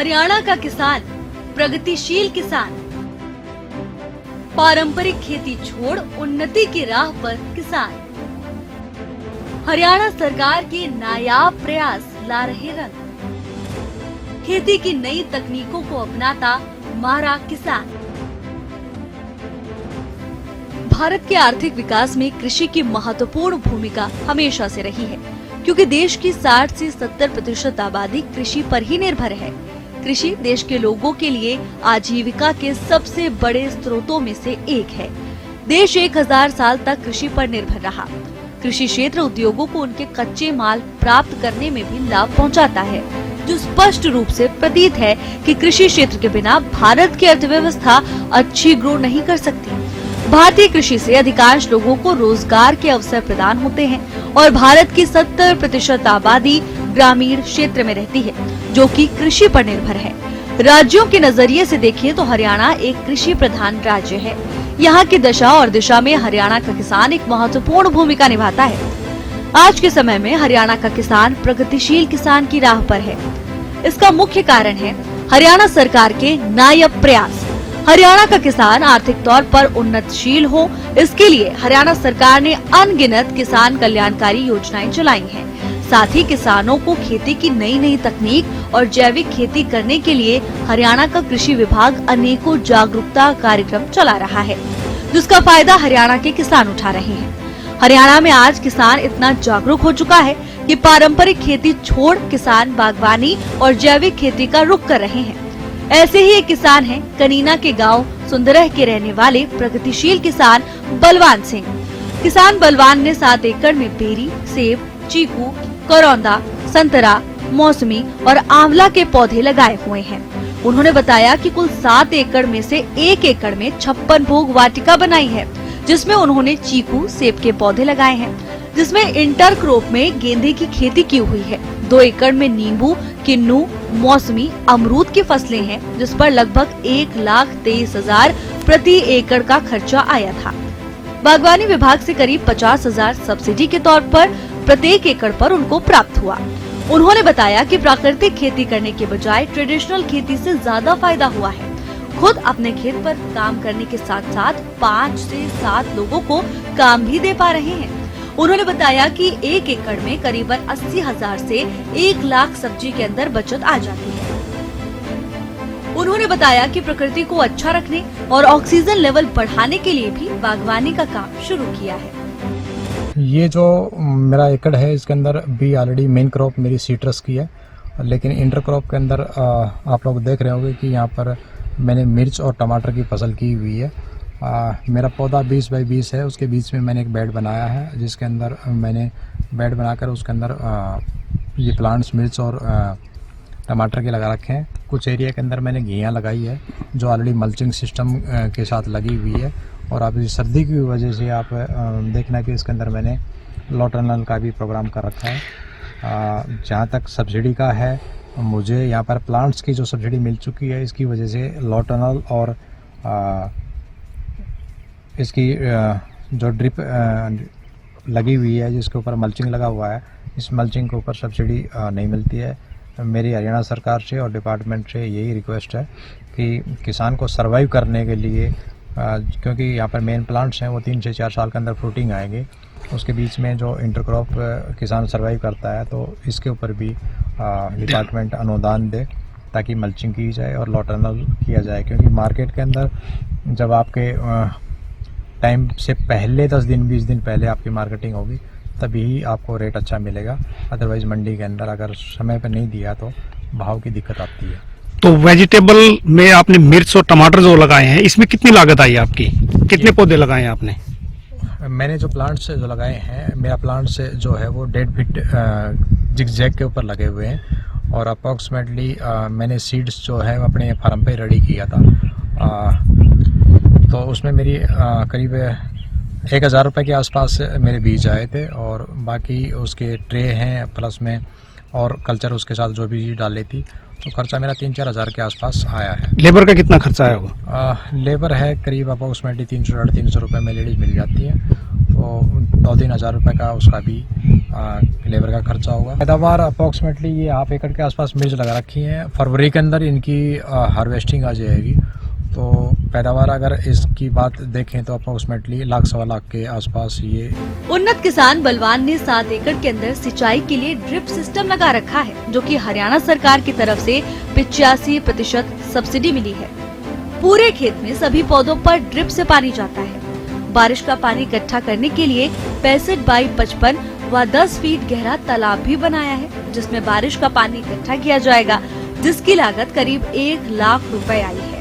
हरियाणा का किसान प्रगतिशील किसान, पारंपरिक खेती छोड़ उन्नति की राह पर किसान। हरियाणा सरकार के नायाब प्रयास ला रहे रंग। खेती की नई तकनीकों को अपनाता मारा किसान। भारत के आर्थिक विकास में कृषि की महत्वपूर्ण भूमिका हमेशा से रही है, क्योंकि देश की 60 से 70% आबादी कृषि पर ही निर्भर है। कृषि देश के लोगों के लिए आजीविका के सबसे बड़े स्रोतों में से एक है। देश 1000 साल तक कृषि पर निर्भर रहा। कृषि क्षेत्र उद्योगों को उनके कच्चे माल प्राप्त करने में भी लाभ पहुंचाता है, जो स्पष्ट रूप से प्रतीत है कि कृषि क्षेत्र के बिना भारत की अर्थव्यवस्था अच्छी ग्रो नहीं कर सकती। भारतीय कृषि से अधिकांश लोगों को रोजगार के अवसर प्रदान होते हैं और भारत की 70% आबादी ग्रामीण क्षेत्र में रहती है, जो कि कृषि पर निर्भर है। राज्यों के नजरिए से देखें तो हरियाणा एक कृषि प्रधान राज्य है। यहाँ की दशा और दिशा में हरियाणा का किसान एक महत्वपूर्ण भूमिका निभाता है। आज के समय में हरियाणा का किसान प्रगतिशील किसान की राह पर है। इसका मुख्य कारण है हरियाणा सरकार के नायाब प्रयास। हरियाणा का किसान आर्थिक तौर पर उन्नतशील हो, इसके लिए हरियाणा सरकार ने अनगिनत किसान कल्याणकारी योजनाएं चलाई हैं। साथ ही किसानों को खेती की नई तकनीक और जैविक खेती करने के लिए हरियाणा का कृषि विभाग अनेकों जागरूकता कार्यक्रम चला रहा है, जिसका फायदा हरियाणा के किसान उठा रहे हैं। हरियाणा में आज किसान इतना जागरूक हो चुका है कि पारंपरिक खेती छोड़ किसान बागवानी और जैविक खेती का रुख कर रहे हैं। ऐसे ही एक किसान हैं कनीना के गांव सुंदरह के रहने वाले प्रगतिशील किसान बलवान सिंह। किसान बलवान ने 7 एकड़ में बेरी, सेब, चीकू, करौंदा, संतरा, मौसमी और आंवला के पौधे लगाए हुए हैं। उन्होंने बताया कि कुल 7 एकड़ में से 1 एकड़ में 56 भोग वाटिका बनाई है, जिसमें उन्होंने चीकू, सेब के पौधे लगाए हैं, जिसमें इंटर क्रॉप में गेंदे की खेती की हुई है। 2 एकड़ में नींबू, किन्नू, मौसमी, अमरूद की फसलें हैं, जिस पर लगभग 1,23,000 प्रति एकड़ का खर्चा आया था। बागवानी विभाग से करीब 50,000 सब्सिडी के तौर पर प्रत्येक एकड़ पर उनको प्राप्त हुआ। उन्होंने बताया कि प्राकृतिक खेती करने के बजाय ट्रेडिशनल खेती से ज्यादा फायदा हुआ है। खुद अपने खेत पर काम करने के साथ साथ 5 से 7 लोगों को काम भी दे पा रहे हैं। उन्होंने बताया कि 1 एकड़ में करीबन 80,000 से 1 लाख सब्जी के अंदर बचत आ जाती है। उन्होंने बताया कि प्रकृति को अच्छा रखने और ऑक्सीजन लेवल बढ़ाने के लिए भी बागवानी का काम शुरू किया है। ये जो मेरा एकड़ है, इसके अंदर भी ऑलरेडी मेन क्रॉप मेरी सीट्रस की है, लेकिन इंटर क्रॉप के अंदर आप लोग देख रहे होंगे कि यहाँ पर मैंने मिर्च और टमाटर की फसल की हुई है। मेरा पौधा 20 बाई 20 है। उसके बीच में मैंने एक बेड बनाया है, जिसके अंदर मैंने बेड बनाकर उसके अंदर ये प्लांट्स मिर्च और टमाटर के लगा रखे हैं। कुछ एरिया के अंदर मैंने घियाँ लगाई है, जो ऑलरेडी मल्चिंग सिस्टम के साथ लगी हुई है। और अभी सर्दी की वजह से आप देखना कि इसके अंदर मैंने लो टनल का भी प्रोग्राम कर रखा है। जहाँ तक सब्सिडी का है, मुझे यहाँ पर प्लांट्स की जो सब्सिडी मिल चुकी है, इसकी वजह से लो टनल और इसकी जो ड्रिप लगी हुई है, जिसके ऊपर मल्चिंग लगा हुआ है, इस मल्चिंग के ऊपर सब्सिडी नहीं मिलती है। मेरी हरियाणा सरकार से और डिपार्टमेंट से यही रिक्वेस्ट है कि किसान को सर्वाइव करने के लिए, क्योंकि यहाँ पर मेन प्लांट्स हैं वो 3 से 4 साल के अंदर फ्रूटिंग आएंगे, उसके बीच में जो इंटरक्रॉप किसान सर्वाइव करता है, तो इसके ऊपर भी डिपार्टमेंट अनुदान दे ताकि मल्चिंग की जाए और लो टनल किया जाए। क्योंकि मार्केट के अंदर जब आपके टाइम से पहले 10 दिन 20 दिन पहले आपकी मार्केटिंग होगी, तभी आपको रेट अच्छा मिलेगा। अदरवाइज मंडी के अंदर अगर समय पर नहीं दिया तो भाव की दिक्कत आती है। तो वेजिटेबल में आपने मिर्च और टमाटर जो लगाए हैं, इसमें कितनी लागत आई आपकी? कितने पौधे लगाए हैं आपने? मैंने जो प्लांट्स जो लगाए हैं, मेरा प्लांट्स जो है वो 1.5 फीट जिगजैग के ऊपर लगे हुए हैं और अप्रॉक्सीमेटली मैंने सीड्स जो है अपने फार्म पे रेडी किया था। तो उसमें मेरी करीब 1,000 रुपये के आसपास मेरे बीज आए थे और बाकी उसके ट्रे हैं प्लस में और कल्चर उसके साथ जो भी डाली थी तो खर्चा मेरा 3-4 हज़ार के आसपास आया है। लेबर का कितना खर्चा आया होगा? लेबर है करीब अप्रोक्सीमेटली 300-350 रुपये में लेडीज मिल जाती है, तो 2-3 हज़ार रुपये का उसका भी लेबर का खर्चा होगा। पैदावार अप्रोक्सीमेटली ये ½ एकड़ के आसपास मिर्च लगा रखी है। फरवरी के अंदर इनकी हार्वेस्टिंग आ जाएगी, तो पैदावार अगर इसकी बात देखें तो अप्रोक्सीमेटली 1-1.25 लाख के आसपास ये। उन्नत किसान बलवान ने 7 एकड़ के अंदर सिंचाई के लिए ड्रिप सिस्टम लगा रखा है, जो कि हरियाणा सरकार की तरफ से 85% सब्सिडी मिली है। पूरे खेत में सभी पौधों पर ड्रिप से पानी जाता है। बारिश का पानी इकट्ठा करने के लिए 65x55 व 10 फीट गहरा तालाब भी बनाया है, जिसमें बारिश का पानी इकट्ठा किया जाएगा, जिसकी लागत करीब 1 लाख रुपए आई है।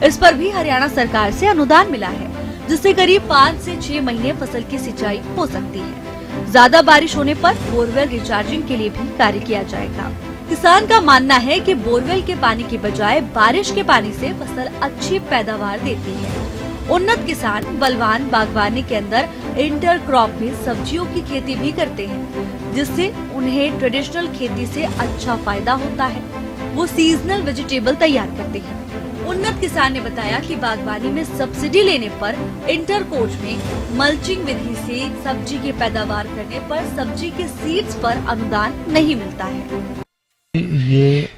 इस पर भी हरियाणा सरकार से अनुदान मिला है, जिससे करीब 5 से 6 महीने फसल की सिंचाई हो सकती है। ज्यादा बारिश होने पर बोरवेल रिचार्जिंग के लिए भी कार्य किया जाएगा। किसान का मानना है कि बोरवेल के पानी की बजाय बारिश के पानी से फसल अच्छी पैदावार देती है। उन्नत किसान बलवान बागवानी के अंदर इंटर क्रॉप में सब्जियों की खेती भी करते हैं, जिससे उन्हें ट्रेडिशनल खेती से अच्छा फायदा होता है। वो सीजनल वेजिटेबल तैयार करते हैं। उन्नत किसान ने बताया कि बागवानी में सब्सिडी लेने पर इंटर कोच में मल्चिंग विधि से सब्जी की पैदावार करने पर सब्जी के सीड्स पर अनुदान नहीं मिलता है। ये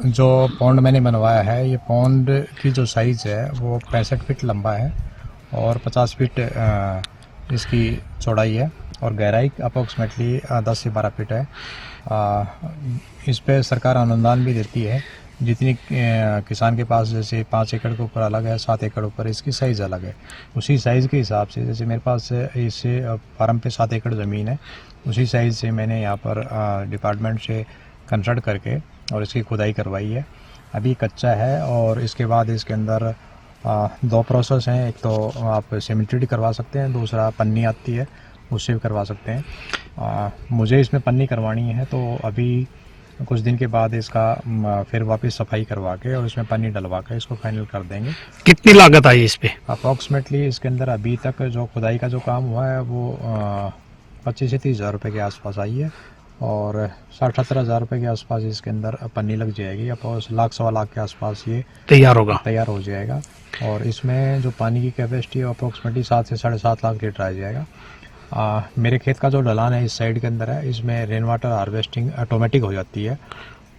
जो पॉन्ड मैंने बनवाया है, ये पॉन्ड की जो साइज़ है वो 65 फीट लंबा है और 50 फीट इसकी चौड़ाई है और गहराई अप्रोक्सीमेटली 10 से 12 फीट है। इस पे सरकार अनुदान भी देती है। जितनी किसान के पास जैसे 5 एकड़ के ऊपर अलग है, 7 एकड़ ऊपर इसकी साइज़ अलग है। उसी साइज़ के हिसाब से जैसे मेरे पास इससे फार्म पे 7 एकड़ ज़मीन है, उसी साइज़ से मैंने यहाँ पर डिपार्टमेंट से कंसल्ट करके और इसकी खुदाई करवाई है। अभी कच्चा है और इसके बाद इसके अंदर 2 प्रोसेस हैं। एक तो आप सीमेंटेड करवा सकते हैं, दूसरा पन्नी आती है उससे भी करवा सकते हैं। मुझे इसमें पन्नी करवानी है, तो अभी कुछ दिन के बाद इसका फिर वापस सफाई करवा के और इसमें पन्नी डलवा के इसको फाइनल कर देंगे। कितनी लागत आई इस पे? अप्रॉक्सीमेटली इसके अंदर अभी तक जो खुदाई का जो काम हुआ है वो 25 से 30 हज़ार रुपये के आसपास आई है और 60-70 हज़ार रुपये के आसपास इसके अंदर पन्नी लग जाएगी। अब 1-1.25 लाख के आसपास ये तैयार हो जाएगा और इसमें जो पानी की कैपेसिटी है अप्रॉक्सीमेटली 7 से 7.5 लाख लीटर आ जाएगा। मेरे खेत का जो ढलान है इस साइड के अंदर है, इसमें रेन वाटर हार्वेस्टिंग ऑटोमेटिक हो जाती है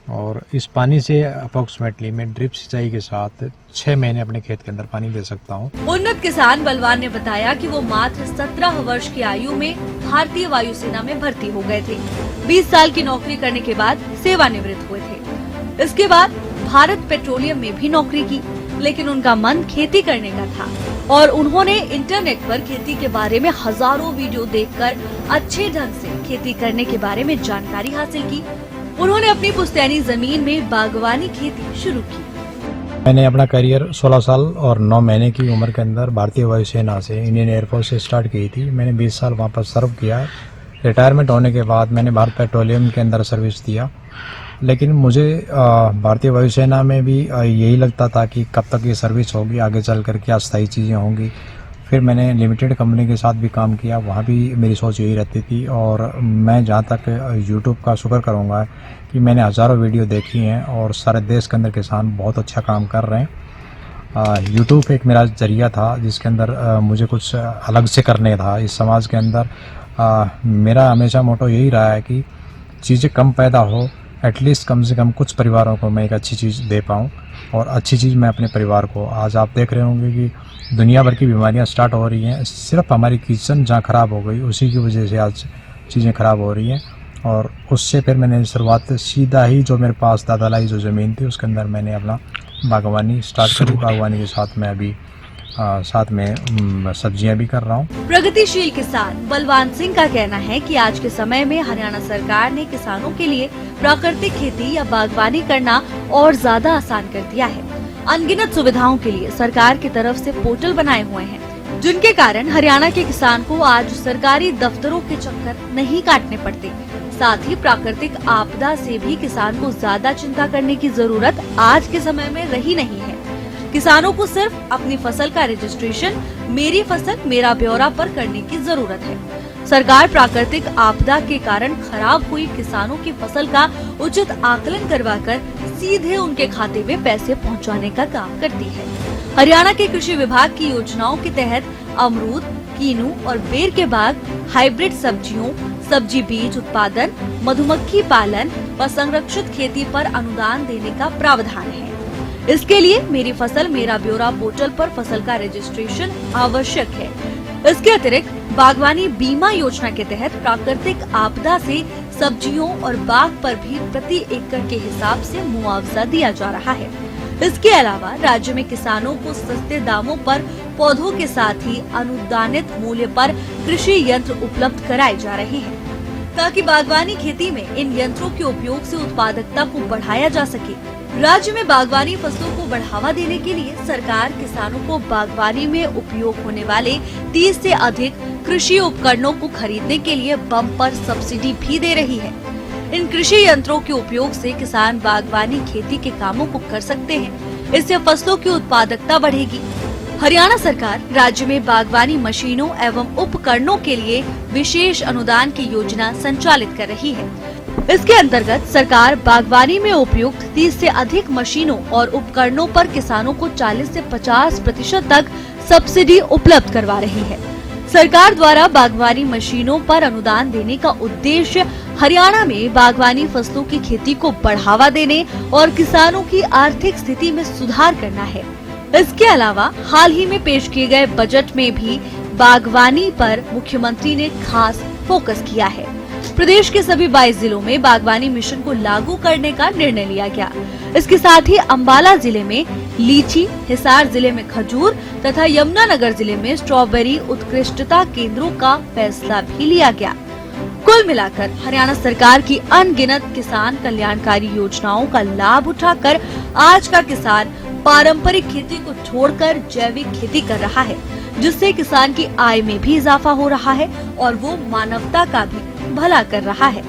और इस पानी से अप्रोक्सीमेटली मैं ड्रिप सिंचाई के साथ 6 महीने अपने खेत के अंदर पानी दे सकता हूँ। उन्नत किसान बलवान ने बताया कि वो मात्र 17 वर्ष की आयु में भारतीय वायुसेना में भर्ती हो गए थे। 20 साल की नौकरी करने के बाद सेवानिवृत्त हुए थे। इसके बाद भारत पेट्रोलियम में भी नौकरी की, लेकिन उनका मन खेती करने का था और उन्होंने इंटरनेट पर खेती के बारे में हजारों वीडियो देखकर अच्छे ढंग से खेती करने के बारे में जानकारी हासिल की। उन्होंने अपनी पुश्तैनी जमीन में बागवानी खेती शुरू की। मैंने अपना करियर 16 साल और 9 महीने की उम्र के अंदर भारतीय वायुसेना से इंडियन एयरफोर्स से स्टार्ट की थी। मैंने 20 साल वहाँ पर सर्व किया। रिटायरमेंट होने के बाद मैंने भारत पेट्रोलियम के अंदर सर्विस दिया, लेकिन मुझे भारतीय वायुसेना में भी यही लगता था कि कब तक ये सर्विस होगी, आगे चल कर क्या स्थायी चीज़ें होंगी। फिर मैंने लिमिटेड कंपनी के साथ भी काम किया, वहाँ भी मेरी सोच यही रहती थी और मैं जहाँ तक यूट्यूब का शुक्र करूँगा कि मैंने हज़ारों वीडियो देखी हैं और सारे देश के अंदर किसान बहुत अच्छा काम कर रहे हैं। यूट्यूब एक मेरा जरिया था जिसके अंदर मुझे कुछ अलग से करने था इस समाज के अंदर। मेरा हमेशा मोटो यही रहा है कि चीज़ें कम पैदा हो, एटलीस्ट कम से कम कुछ परिवारों को मैं एक अच्छी चीज़ दे पाऊँ और अच्छी चीज़ मैं अपने परिवार को। आज आप देख रहे होंगे कि दुनिया भर की बीमारियां स्टार्ट हो रही हैं, सिर्फ हमारी किचन जहाँ ख़राब हो गई उसी की वजह से आज चीज़ें ख़राब हो रही हैं। और उससे फिर मैंने शुरुआत सीधा ही जो मेरे पास दादालाई जो ज़मीन थी उसके अंदर मैंने अपना बागवानी स्टार्ट करी। बागवानी के साथ मैं अभी साथ में सब्जियां भी कर रहा हूँ। प्रगतिशील किसान बलवान सिंह का कहना है कि आज के समय में हरियाणा सरकार ने किसानों के लिए प्राकृतिक खेती या बागवानी करना और ज्यादा आसान कर दिया है। अनगिनत सुविधाओं के लिए सरकार की तरफ से पोर्टल बनाए हुए हैं, जिनके कारण हरियाणा के किसान को आज सरकारी दफ्तरों के चक्कर नहीं काटने पड़ते। साथ ही प्राकृतिक आपदा से भी किसान को ज्यादा चिंता करने की जरूरत आज के समय में रही नहीं है। किसानों को सिर्फ अपनी फसल का रजिस्ट्रेशन मेरी फसल मेरा ब्यौरा पर करने की जरूरत है। सरकार प्राकृतिक आपदा के कारण खराब हुई किसानों की फसल का उचित आकलन करवाकर सीधे उनके खाते में पैसे पहुंचाने का काम करती है। हरियाणा के कृषि विभाग की योजनाओं के तहत अमरूद, कीनू और बेर के बाग, हाइब्रिड सब्जियों, सब्जी बीज उत्पादन, मधुमक्खी पालन व संरक्षित खेती पर अनुदान देने का प्रावधान है। इसके लिए मेरी फसल मेरा ब्यौरा पोर्टल पर फसल का रजिस्ट्रेशन आवश्यक है। इसके अतिरिक्त बागवानी बीमा योजना के तहत प्राकृतिक आपदा से सब्जियों और बाग पर भी प्रति एकड़ के हिसाब से मुआवजा दिया जा रहा है। इसके अलावा राज्य में किसानों को सस्ते दामों पर पौधों के साथ ही अनुदानित मूल्य पर कृषि यंत्र उपलब्ध कराए जा रहे हैं, ताकि बागवानी खेती में इन यंत्रों के उपयोग से उत्पादकता को बढ़ाया जा सके। राज्य में बागवानी फसलों को बढ़ावा देने के लिए सरकार किसानों को बागवानी में उपयोग होने वाले 30 से अधिक कृषि उपकरणों को खरीदने के लिए बम्पर सब्सिडी भी दे रही है। इन कृषि यंत्रों के उपयोग से किसान बागवानी खेती के कामों को कर सकते हैं। इससे फसलों की उत्पादकता बढ़ेगी। हरियाणा सरकार राज्य में बागवानी मशीनों एवं उपकरणों के लिए विशेष अनुदान की योजना संचालित कर रही है। इसके अंतर्गत सरकार बागवानी में उपयुक्त 30 से अधिक मशीनों और उपकरणों पर किसानों को 40 से 50% तक सब्सिडी उपलब्ध करवा रही है। सरकार द्वारा बागवानी मशीनों पर अनुदान देने का उद्देश्य हरियाणा में बागवानी फसलों की खेती को बढ़ावा देने और किसानों की आर्थिक स्थिति में सुधार करना है। इसके अलावा हाल ही में पेश किए गए बजट में भी बागवानी पर मुख्यमंत्री ने खास फोकस किया है। प्रदेश के सभी 22 जिलों में बागवानी मिशन को लागू करने का निर्णय लिया गया। इसके साथ ही अंबाला जिले में लीची, हिसार जिले में खजूर तथा यमुनानगर जिले में स्ट्रॉबेरी उत्कृष्टता केंद्रों का फैसला भी लिया गया। कुल मिलाकर हरियाणा सरकार की अनगिनत किसान कल्याणकारी योजनाओं का लाभ उठाकर आज का किसान पारंपरिक खेती को छोड़कर जैविक खेती कर रहा है, जिससे किसान की आय में भी इजाफा हो रहा है और वो मानवता का भी भला कर रहा है।